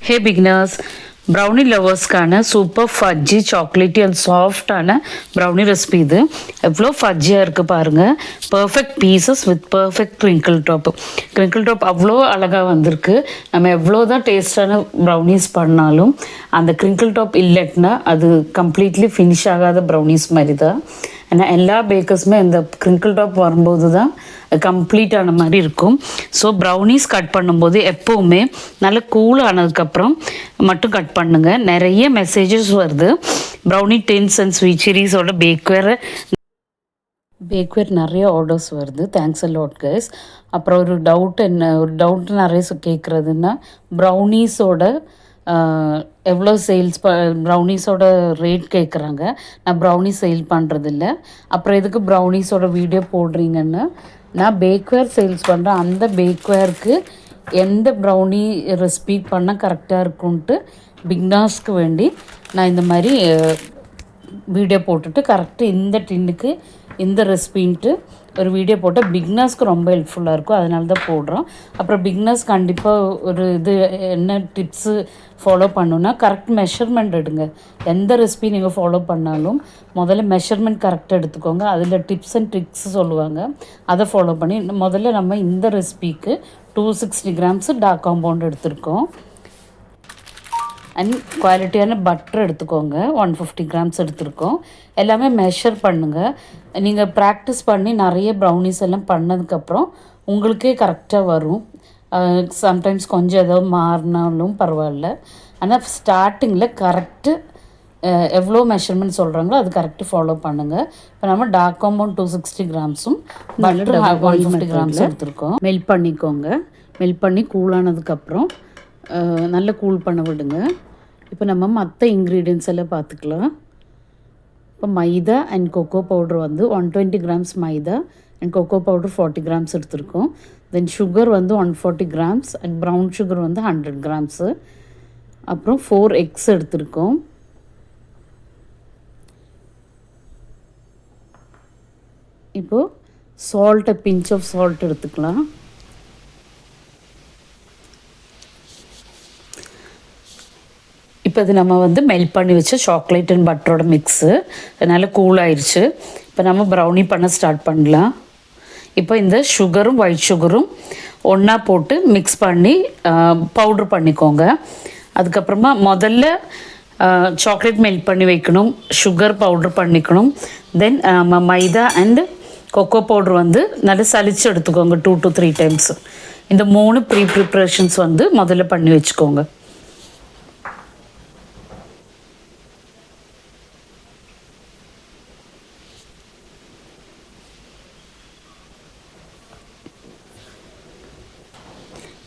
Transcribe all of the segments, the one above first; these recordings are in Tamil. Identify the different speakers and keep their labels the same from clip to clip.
Speaker 1: Hey beginners, brownie லவர்ஸ்க்கான சூப்பர் ஃபட்ஜி சாக்லேட்டி அண்ட் சாஃப்டான ப்ரௌனி ரெசிபி இது. எவ்வளோ ஃபட்ஜியாக இருக்குது பாருங்கள். Perfect pieces with perfect crinkle top அவ்வளோ அழகாக வந்திருக்கு. நம்ம எவ்வளோ தான் டேஸ்டான ப்ரௌனிஸ் பண்ணாலும் அந்த க்ரிங்கிள் டாப் இல்லைன்னா அது கம்ப்ளீட்லி ஃபினிஷ் ஆகாத ப்ரௌனிஸ் மாதிரி தான். ஏன்னா எல்லா பேக்கர்ஸுமே இந்த க்ரிங்கிள் டாப் வரும்போது தான் கம்ப்ளீட்டான மாதிரி இருக்கும். ஸோ ப்ரௌனிஸ் கட் பண்ணும்போது எப்போவுமே நல்ல கூல் ஆனதுக்கப்புறம் மட்டும் கட் பண்ணுங்கள். நிறைய மெசேஜஸ் வருது. ப்ரௌனி டின்ஸ் அண்ட் ஸ்வீட் சீரீஸோட பேக்வேர் நிறைய ஆர்டர்ஸ் வருது. Thanks a lot guys. அப்புறம் ஒரு டவுட் நிறைய கேட்குறதுன்னா ப்ரௌனீஸோட எவ்வளோ சேல்ஸ் ப்ரௌனீஸோட ரேட் கேட்குறாங்க. நான் ப்ரௌனிஸ் சேல் பண்ணுறதில்ல. அப்புறம் எதுக்கு ப்ரௌனிஸோட வீடியோ போடுறீங்கன்னு, நான் பேக்வேர் சேல்ஸ் பண்ணுறேன். அந்த பேக்வேருக்கு எந்த ப்ரௌனி ரெசிபி பண்ணால் கரெக்டாக இருக்கும்ன்ட்டு பிக்னாஸ்க்கு வேண்டி நான் இந்த மாதிரி வீடியோ போட்டுட்டு கரெக்டு இந்த டின்னுக்கு இந்த ரெசிபின்ட்டு ஒரு வீடியோ போட்டால் பிக்னர்ஸ்க்கு ரொம்ப ஹெல்ப்ஃபுல்லாக இருக்கும். அதனால தான் போடுறோம். அப்புறம் பிக்னர்ஸ் கண்டிப்பாக ஒரு என்ன டிப்ஸு ஃபாலோ பண்ணணுன்னா கரெக்ட் மெஷர்மெண்ட் எடுங்க. எந்த ரெசிபி நீங்கள் ஃபாலோ பண்ணாலும் முதல்ல மெஷர்மெண்ட் கரெக்டாக எடுத்துக்கோங்க. அதில் டிப்ஸ் அண்ட் ட்ரிக்ஸ் சொல்லுவாங்க, அதை ஃபாலோ பண்ணி முதல்ல நம்ம இந்த ரெசிபிக்கு 260 கிராம்ஸு டார்க் காம்பவுண்ட் எடுத்திருக்கோம். அண்ட் குவாலிட்டியான பட்டர் எடுத்துக்கோங்க. 150 கிராம்ஸ் எடுத்துருக்கோம். எல்லாமே மெஷர் பண்ணுங்கள். நீங்கள் ப்ராக்டிஸ் பண்ணி நிறைய ப்ரௌனிஸ் எல்லாம் பண்ணதுக்கப்புறம் உங்களுக்கே கரெக்டாக வரும். சம்டைம்ஸ் கொஞ்சம் ஏதோ மாறினாலும் பரவாயில்ல. ஆனால் ஸ்டார்டிங்கில் கரெக்டு எவ்வளோ மெஷர்மெண்ட் சொல்கிறாங்களோ அது கரெக்டு ஃபாலோ பண்ணுங்கள். இப்போ நம்ம டார்க் காம்பவுண்ட் 260 கிராம்ஸும் பட்டர் 150 கிராம்ஸும் எடுத்துருக்கோம். மெல்ட் பண்ணிக்கோங்க. மெல்ட் பண்ணி கூலானதுக்கப்புறம் நல்லா கூல் பண்ண விடுங்க. இப்போ நம்ம மற்ற இன்க்ரீடியன்ஸ் எல்லாம் பார்த்துக்கலாம். இப்போ மைதா அண்ட் கொக்கோ பவுடர் வந்து 120 grams maida and cocoa powder 40 grams எடுத்திருக்கோம். தென் சுகர் வந்து 140 கிராம்ஸ் அண்ட் ப்ரௌன் சுகர் வந்து 100 கிராம்ஸு. அப்புறம் 4 எக்ஸ் எடுத்திருக்கோம். இப்போது சால்ட், பிஞ்ச் ஆஃப் சால்ட் எடுத்துக்கலாம். இப்போ இது நம்ம வந்து மெல்ட் பண்ணி வச்ச சாக்லேட் அண்ட் பட்டரோட மிக்ஸு. அதனால் கூல் ஆயிடுச்சு. இப்போ நம்ம ப்ரௌனி பண்ண ஸ்டார்ட் பண்ணலாம். இப்போ இந்த சுகரும் ஒயிட் சுகரும் ஒன்றா போட்டு மிக்ஸ் பண்ணி பவுட்ரு பண்ணிக்கோங்க. அதுக்கப்புறமா முதல்ல சாக்லேட் மெல்ட் பண்ணி வைக்கணும், சுகர் பவுட்ரு பண்ணிக்கணும். தென் மைதா அண்டு கொக்கோ பவுட்ரு வந்து நல்லா சலிச்சு எடுத்துக்கோங்க 2 to 3 டைம்ஸ். இந்த 3 ப்ரிப்ரேஷன்ஸ் வந்து முதல்ல பண்ணி வச்சுக்கோங்க.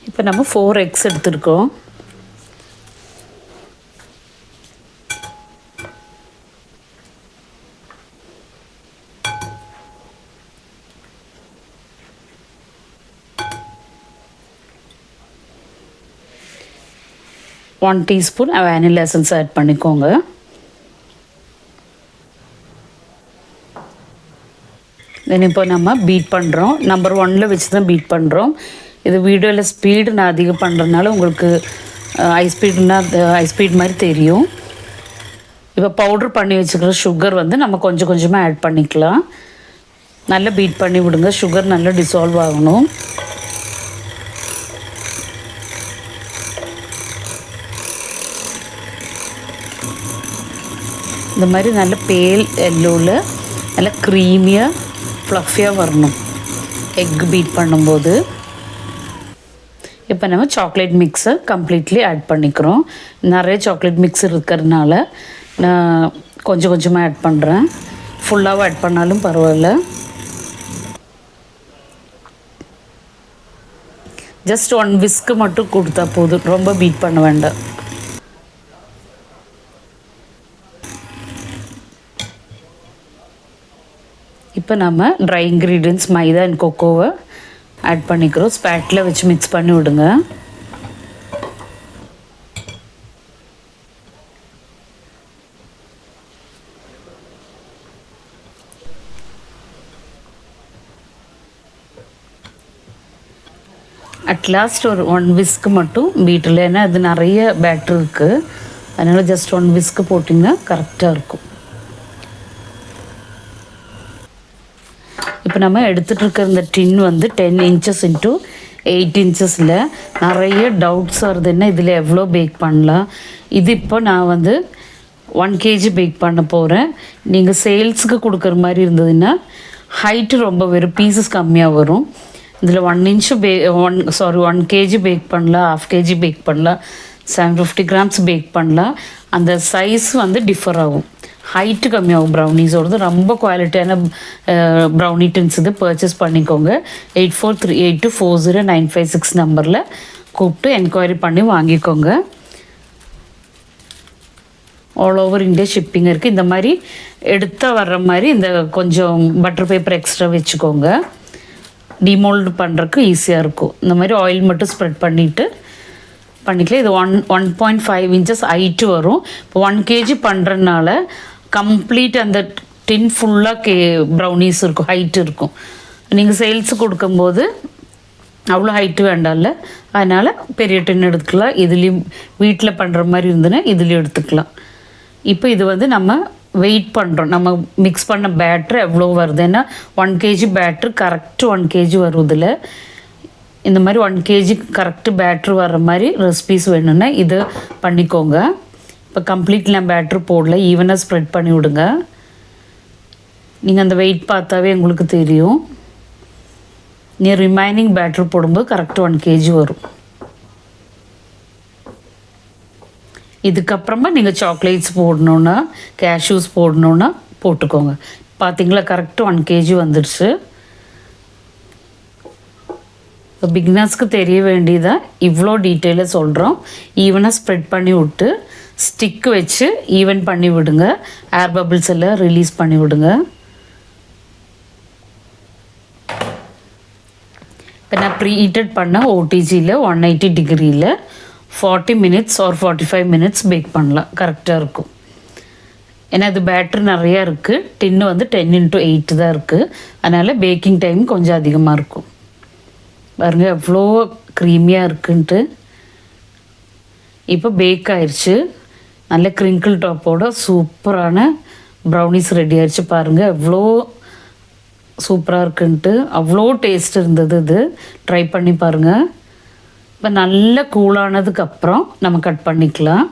Speaker 1: இப்போ நம்ம 4 எக்ஸ் எடுத்துருக்கோம். One teaspoon vanilla essence add பண்ணிக்கோங்க. தென் இப்போ நம்ம பீட் பண்ணுறோம். நம்பர் 1 வச்சு தான் பீட் பண்ணுறோம். இது வீடியோவில் ஸ்பீடு நான் அதிகம் பண்ணுறதுனால உங்களுக்கு ஹை ஸ்பீட் மாதிரி தெரியும். இப்போ பவுட்ரு பண்ணி வச்சுக்கிற சுகர் வந்து நம்ம கொஞ்சம் கொஞ்சமாக ஆட் பண்ணிக்கலாம். நல்லா பீட் பண்ணி விடுங்க. சுகர் நல்லா டிசால்வ் ஆகணும். இந்த மாதிரி நல்ல பேல் எல்லோவில் நல்லா க்ரீமியாக ஃப்ளஃபியாக வரணும் எக் பீட் பண்ணும்போது. இப்போ நம்ம சாக்லேட் மிக்ஸை கம்ப்ளீட்லி ஆட் பண்ணிக்கிறோம். நிறைய சாக்லேட் மிக்ஸ் இருக்கிறதுனால நான் கொஞ்சம் கொஞ்சமாக ஆட் பண்ணுறேன். ஃபுல்லாகவும் ஆட் பண்ணாலும் பரவாயில்ல. ஜஸ்ட் 1 விஸ்க்கு மட்டும் கொடுத்தா போதும், ரொம்ப பீட் பண்ண வேண்டாம். இப்போ நம்ம ட்ரை இன்க்ரீடியன்ட்ஸ் மைதா அண்ட் கொக்கோவை ஆட் பண்ணிக்கிறோம். ஸ்பேட்டில் வச்சு மிக்ஸ் பண்ணி விடுங்க. அட் லாஸ்ட் ஒரு 1 விஸ்க் மட்டும் பீட்டரில், ஏன்னா அது நிறைய பேட்டர் இருக்குது, அதனால் ஜஸ்ட் 1 விஸ்க் போட்டிங்கன்னா கரெக்டாக இருக்கும். இப்போ நம்ம எடுத்துகிட்டு இருக்கிற இந்த டின் வந்து 10 இன்ச்சஸ் இன்ட்டு 8 இன்ச்சஸில் நிறைய டவுட்ஸ் வருதுன்னா இதில் எவ்வளோ பேக் பண்ணலாம். இது இப்போ நான் வந்து 1 kg பேக் பண்ண போகிறேன். நீங்கள் சேல்ஸுக்கு கொடுக்குற மாதிரி இருந்ததுன்னா ஹைட்டு ரொம்ப வெறும் பீசஸ் கம்மியாக வரும். இதில் 1 kg பேக் பண்ணலாம், 1/2 kg பேக் பண்ணலாம், 750 grams பேக் பண்ணலாம். அந்த சைஸ் வந்து டிஃபர் ஆகும், ஹைட்டு கம்மியாகும். ப்ரௌனிஸோடது ரொம்ப குவாலிட்டியான ப்ரௌனி டின்ஸ் இது பர்ச்சேஸ் பண்ணிக்கோங்க. 8438240956 நம்பரில் கூப்பிட்டு என்கொயரி பண்ணி வாங்கிக்கோங்க. ஆல் ஓவர் இந்தியா ஷிப்பிங் இருக்குது. இந்த மாதிரி எடுத்தால் வர்ற மாதிரி இந்த கொஞ்சம் பட்டர் பேப்பர் எக்ஸ்ட்ரா வச்சுக்கோங்க, டிமோல்டு பண்ணுறதுக்கு ஈஸியாக இருக்கும். இந்த மாதிரி ஆயில் மட்டும் ஸ்ப்ரெட் பண்ணிவிட்டு பண்ணிக்கலாம். இது 1.5 இன்ச்சஸ் ஹைட்டு வரும். இப்போ 1 kg பண்ணுறதுனால கம்ப்ளீட் அந்த டின் ஃபுல்லாக ப்ரௌனிஸ் இருக்கும், ஹைட்டு இருக்கும். நீங்கள் சேல்ஸு கொடுக்கும்போது அவ்வளோ ஹைட்டு வேண்டாம்ல, அதனால் பெரிய டின் எடுத்துக்கலாம். இதுலேயும் வீட்டில் பண்ணுற மாதிரி இருந்ததுன்னா இதுலேயும் எடுத்துக்கலாம். இப்போ இது வந்து நம்ம வெயிட் பண்ணுறோம், நம்ம மிக்ஸ் பண்ண பேட்ரு எவ்வளோ வருது. ஏன்னா 1 kg பேட்ரு கரெக்டு 1 kg வரும். இதில் இந்த மாதிரி 1 kg கரெக்டு பேட்ரு வர்ற மாதிரி ரெசிபீஸ் வேணும்னா இது பண்ணிக்கோங்க. இப்போ கம்ப்ளீட் நான் பேட்ரு போடல, ஈவனாக ஸ்ப்ரெட் பண்ணி விடுங்க. நீங்கள் அந்த வெயிட் பார்த்தாவே உங்களுக்கு தெரியும். நீ ரிமைனிங் பேட்ரு போடும்போது கரெக்டாக 1 kg வரும். இதுக்கப்புறமா நீங்கள் சாக்லேட்ஸ் போடணுன்னா, கேஷ்யூஸ் போடணுன்னா போட்டுக்கோங்க. பார்த்தீங்களா, கரெக்டாக 1 kg வந்துடுச்சு. இப்போ பிகினர்ஸ்க்கு தெரிய வேண்டியதாக இவ்வளோ டீட்டெயிலாக சொல்கிறோம். ஈவனாக ஸ்ப்ரெட் பண்ணி விட்டு ஸ்டிக்கு வச்சு ஈவன் பண்ணி விடுங்க. ஏர் பபிள்ஸ் எல்லாம் ரிலீஸ் பண்ணி விடுங்க. இப்போ நான் ப்ரீ ஹீட்டட் பண்ண ஓடிஜியில் 180 டிகிரியில் 40 minutes or 45 minutes பேக் பண்ணலாம், கரெக்டாக இருக்கும். ஏன்னா இது பேட்ரு நிறையா இருக்குது, டின்னு வந்து 10x8 தான் இருக்குது, அதனால் பேக்கிங் டைம் கொஞ்சம் அதிகமாக இருக்கும். பாருங்க எவ்வளோ க்ரீமியாக இருக்குன்ட்டு. இப்போ பேக் ஆயிடுச்சு, நல்ல க்ரிங்கிள் டாப்போட சூப்பரான ப்ரௌனிஸ் ரெடி ஆயிடுச்சு. பாருங்கள் எவ்வளோ சூப்பராக இருக்குன்ட்டு, அவ்வளோ டேஸ்ட் இருந்தது. இது ட்ரை பண்ணி பாருங்கள். இப்போ நல்ல கூலானதுக்கப்புறம் நம்ம கட் பண்ணிக்கலாம்.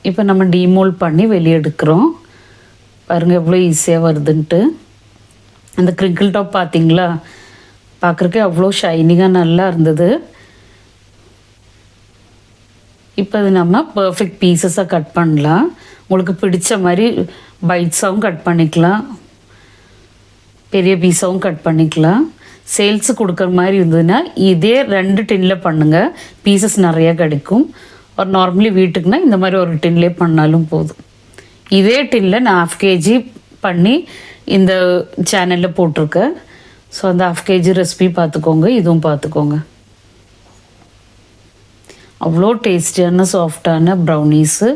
Speaker 1: இப்போ நம்ம டீமோல்ட் பண்ணி வெளியே எடுக்கிறோம். பாருங்கள் எவ்வளோ ஈஸியாக வருதுன்ட்டு. அந்த க்ரிங்கிள் டாப் பார்த்தீங்களா, பார்க்குறக்கே அவ்வளோ ஷைனிங்காக நல்லா இருந்தது. இப்போ அது நம்ம பர்ஃபெக்ட் பீசஸாக கட் பண்ணலாம். உங்களுக்கு பிடிச்ச மாதிரி பைட்ஸாகவும் கட் பண்ணிக்கலாம், பெரிய பீஸாகவும் கட் பண்ணிக்கலாம். சேல்ஸு கொடுக்குற மாதிரி இருந்ததுன்னா இதே 2 டின்னில் பண்ணுங்கள், பீசஸ் நிறையா கிடைக்கும். ஒரு நார்மலி வீட்டுக்குன்னா இந்த மாதிரி ஒரு டின்லேயே பண்ணாலும் போதும். இதே டின்னில் நான் 1/2 kg பண்ணி இந்த சேனலில் போட்டிருக்கேன். ஸோ அந்த 1/2 kg ரெசிபி பார்த்துக்கோங்க, இதுவும் பார்த்துக்கோங்க. அவ்வளோ டேஸ்டியான சாஃப்டான ப்ரௌனீஸு.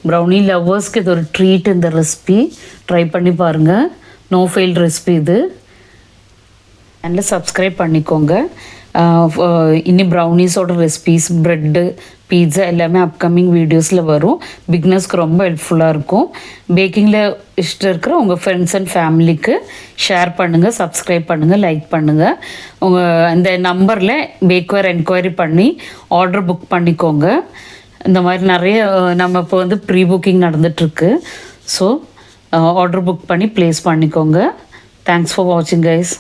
Speaker 1: ப்ரௌனி லவ்வர்ஸ்க்கு இது ஒரு ட்ரீட். இந்த ரெசிபி ட்ரை பண்ணி பாருங்கள், நோ ஃபெயில் ரெசிபி இது. சேனலில் சப்ஸ்கிரைப் பண்ணிக்கோங்க. இனி ப்ரௌனீஸோட ரெசிபீஸ், ப்ரெட்டு, பீட்ஸா எல்லாமே அப்கமிங் வீடியோஸில் வரும். பிகினர்ஸ்க்கு ரொம்ப ஹெல்ப்ஃபுல்லாக இருக்கும். பேக்கிங்கில் இஷ்டம் இருக்கிற உங்கள் ஃப்ரெண்ட்ஸ் அண்ட் ஃபேமிலிக்கு ஷேர் பண்ணுங்கள், சப்ஸ்கிரைப் பண்ணுங்கள், லைக் பண்ணுங்கள். உங்கள் இந்த நம்பரில் பேக்வேர் என்கொயரி பண்ணி ஆர்டர் புக் பண்ணிக்கோங்க. இந்த மாதிரி நிறைய நம்ம இப்போ வந்து ப்ரீ புக்கிங் நடந்துகிட்ருக்கு. ஸோ ஆர்டர் புக் பண்ணி ப்ளேஸ் பண்ணிக்கோங்க. தேங்க்ஸ் ஃபார் வாட்சிங் கைஸ்.